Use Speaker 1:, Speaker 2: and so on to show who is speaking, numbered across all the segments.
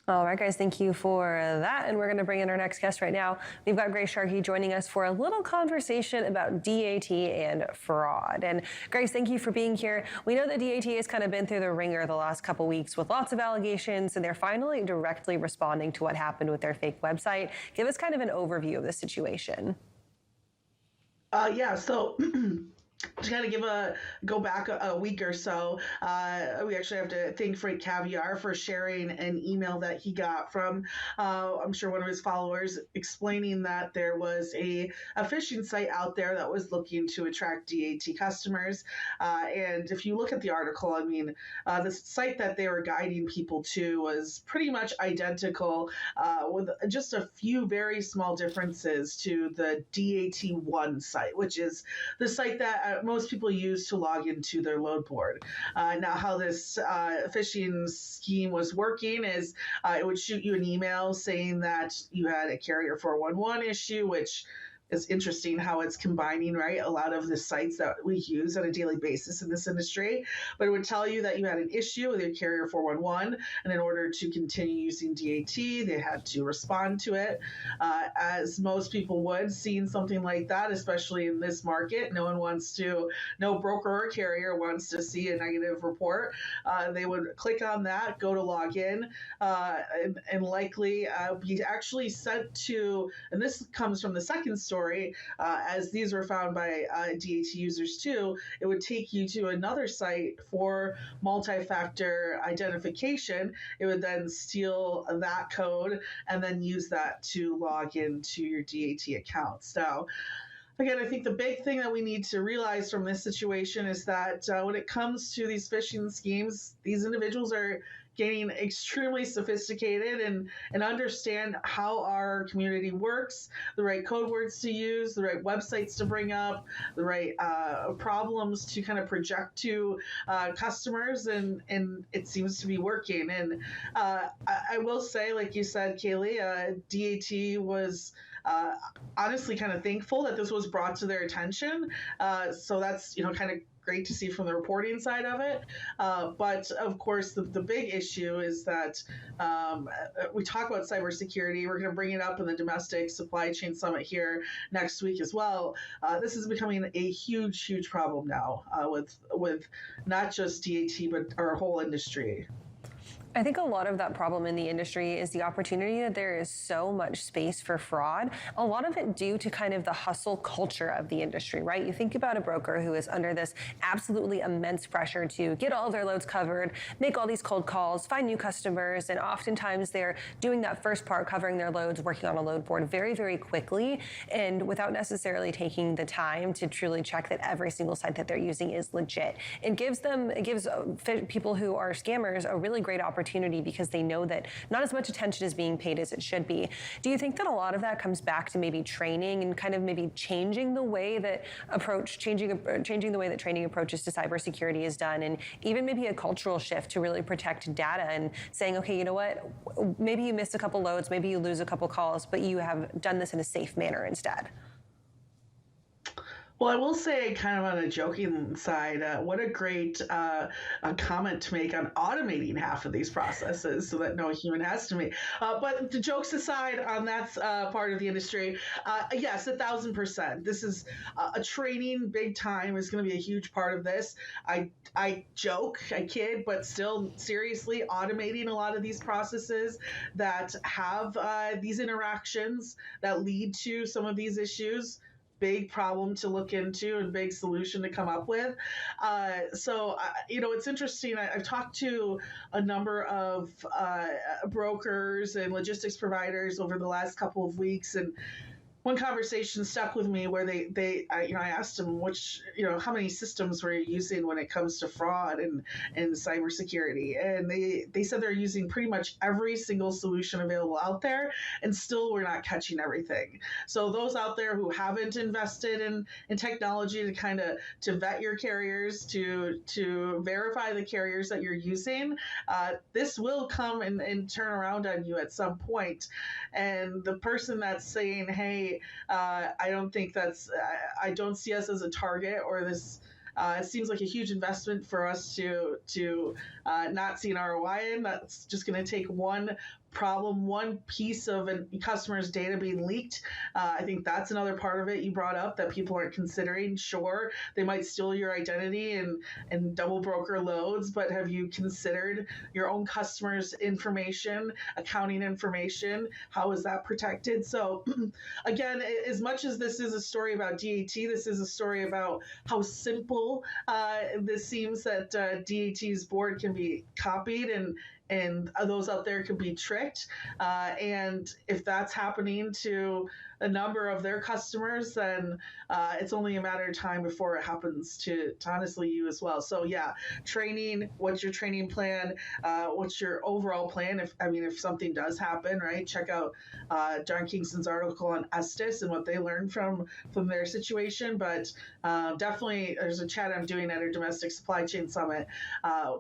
Speaker 1: All right, guys, thank you for that. And we're going to bring in our next guest right now. We've got Grace Sharkey joining us for a little conversation about DAT and fraud. And Grace, thank you for being here. We know that DAT has kind of been through the ringer the last couple weeks with lots of allegations, and they're finally directly responding to what happened with their fake website. Give us kind of an overview of the situation.
Speaker 2: So to kind of go back a week or so, we actually have to thank Frank Caviar for sharing an email that he got from, I'm sure, one of his followers, explaining that there was a phishing site out there that was looking to attract DAT customers. And if you look at the article, I mean, the site that they were guiding people to was pretty much identical, with just a few very small differences to the DAT1 site, which is the site that most people use to log into their load board. Now, how this phishing scheme was working is it would shoot you an email saying that you had a carrier 411 issue, which is interesting how it's combining, right, a lot of the sites that we use on a daily basis in this industry. But it would tell you that you had an issue with your carrier 411, and in order to continue using DAT, they had to respond to it. As most people would, seeing something like that, especially in this market, no broker or carrier wants to see a negative report. They would click on that, go to log in, and likely be actually sent to, and this comes from the second story, as these were found by DAT users too, it would take you to another site for multi-factor identification. It would then steal that code and then use that to log into your DAT accounts. Now, again, I think the big thing that we need to realize from this situation is that when it comes to these phishing schemes, these individuals are getting extremely sophisticated and understand how our community works, the right code words to use, the right websites to bring up, the right problems to kind of project to customers, and it seems to be working. And I will say, like you said, Kaylee, DAT was honestly kind of thankful that this was brought to their attention. So that's, kind of great to see from the reporting side of it. But of course, the big issue is that we talk about cybersecurity. We're going to bring it up in the Domestic Supply Chain Summit here next week as well. This is becoming a huge, huge problem now with not just DAT, but our whole industry.
Speaker 1: I think a lot of that problem in the industry is the opportunity that there is so much space for fraud, a lot of it due to kind of the hustle culture of the industry, right? You think about a broker who is under this absolutely immense pressure to get all of their loads covered, make all these cold calls, find new customers, and oftentimes they're doing that first part, covering their loads, working on a load board very, very quickly, and without necessarily taking the time to truly check that every single site that they're using is legit. It gives people who are scammers a really great opportunity because they know that not as much attention is being paid as it should be. Do you think that a lot of that comes back to maybe training and kind of maybe changing the way that changing the way that training approaches to cybersecurity is done, and even maybe a cultural shift to really protect data and saying, okay, you know what, maybe you missed a couple loads, maybe you lose a couple calls, but you have done this in a safe manner instead?
Speaker 2: Well, I will say, kind of on a joking side, what a great comment to make on automating half of these processes so that no human has to make. But the jokes aside on that part of the industry, yes, 1,000%. This is a training big time is going to be a huge part of this. I joke, I kid, but still seriously automating a lot of these processes that have these interactions that lead to some of these issues. Big problem to look into and big solution to come up with. It's interesting. I've talked to a number of brokers and logistics providers over the last couple of weeks, and one conversation stuck with me where I asked them how many systems were you using when it comes to fraud and cybersecurity, and they said they're using pretty much every single solution available out there, and still we're not catching everything. So those out there who haven't invested in technology to kind of to vet your carriers, to verify the carriers that you're using, this will come and turn around on you at some point. And the person that's saying, hey, I don't see us as a target, or this it seems like a huge investment for us to not see an ROI in. That's just going to take one problem, one piece of a customer's data being leaked. I think that's another part of it you brought up that people aren't considering. Sure, they might steal your identity and double broker loads, but have you considered your own customers' information, accounting information? How is that protected? So again, as much as this is a story about DAT, this is a story about how simple this seems that DAT's board can be copied and those out there could be tricked. And if that's happening to a number of their customers, then it's only a matter of time before it happens to honestly you as well. So yeah, training, what's your training plan? What's your overall plan? If something does happen, right? Check out John Kingston's article on Estes and what they learned from their situation. But definitely there's a chat I'm doing at our Domestic Supply Chain Summit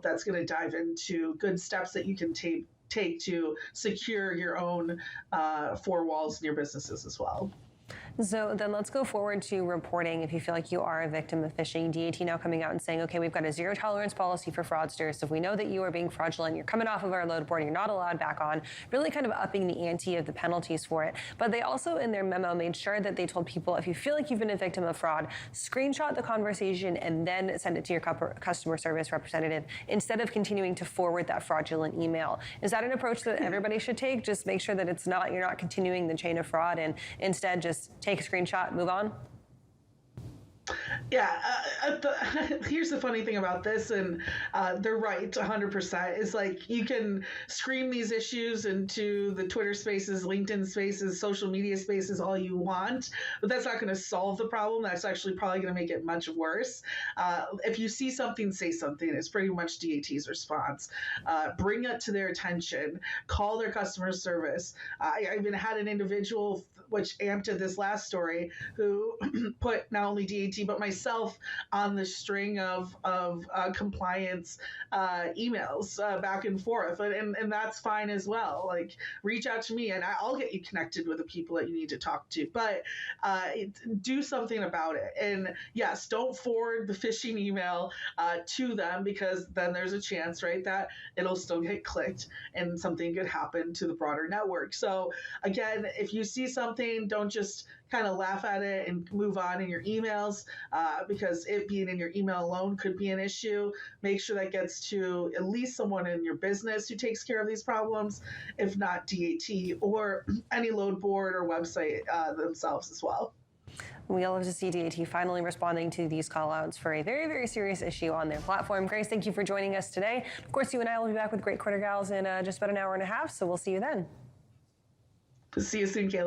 Speaker 2: that's going to dive into good steps that you can take to secure your own four walls in your businesses as well.
Speaker 1: So then let's go forward to reporting if you feel like you are a victim of phishing. DAT now coming out and saying, okay, we've got a zero tolerance policy for fraudsters. So if we know that you are being fraudulent, you're coming off of our load board, you're not allowed back on, really kind of upping the ante of the penalties for it. But they also, in their memo, made sure that they told people, if you feel like you've been a victim of fraud, screenshot the conversation and then send it to your customer service representative instead of continuing to forward that fraudulent email. Is that an approach that everybody should take? Just make sure that you're not continuing the chain of fraud and instead just take a screenshot, move on?
Speaker 2: Yeah, here's the funny thing about this, and they're right 100%, is like you can scream these issues into the Twitter spaces, LinkedIn spaces, social media spaces all you want, but that's not going to solve the problem. That's actually probably going to make it much worse. If you see something, say something. It's pretty much DAT's response. Bring it to their attention. Call their customer service. I even had an individual, which amped to this last story, who put not only DAT but myself on the string of compliance emails back and forth, and that's fine as well. Like, reach out to me and I'll get you connected with the people that you need to talk to, but do something about it. And yes, don't forward the phishing email to them, because then there's a chance, right, that it'll still get clicked and something could happen to the broader network. So again, if you see something, don't just kind of laugh at it and move on in your emails, because it being in your email alone could be an issue. Make sure that gets to at least someone in your business who takes care of these problems, if not DAT or any load board or website themselves as well.
Speaker 1: We all love to see DAT finally responding to these call-outs for a very, very serious issue on their platform. Grace, thank you for joining us today. Of course, you and I will be back with Great Quarter Gals in just about an hour and a half, so we'll see you then.
Speaker 2: See you soon, Kaylee.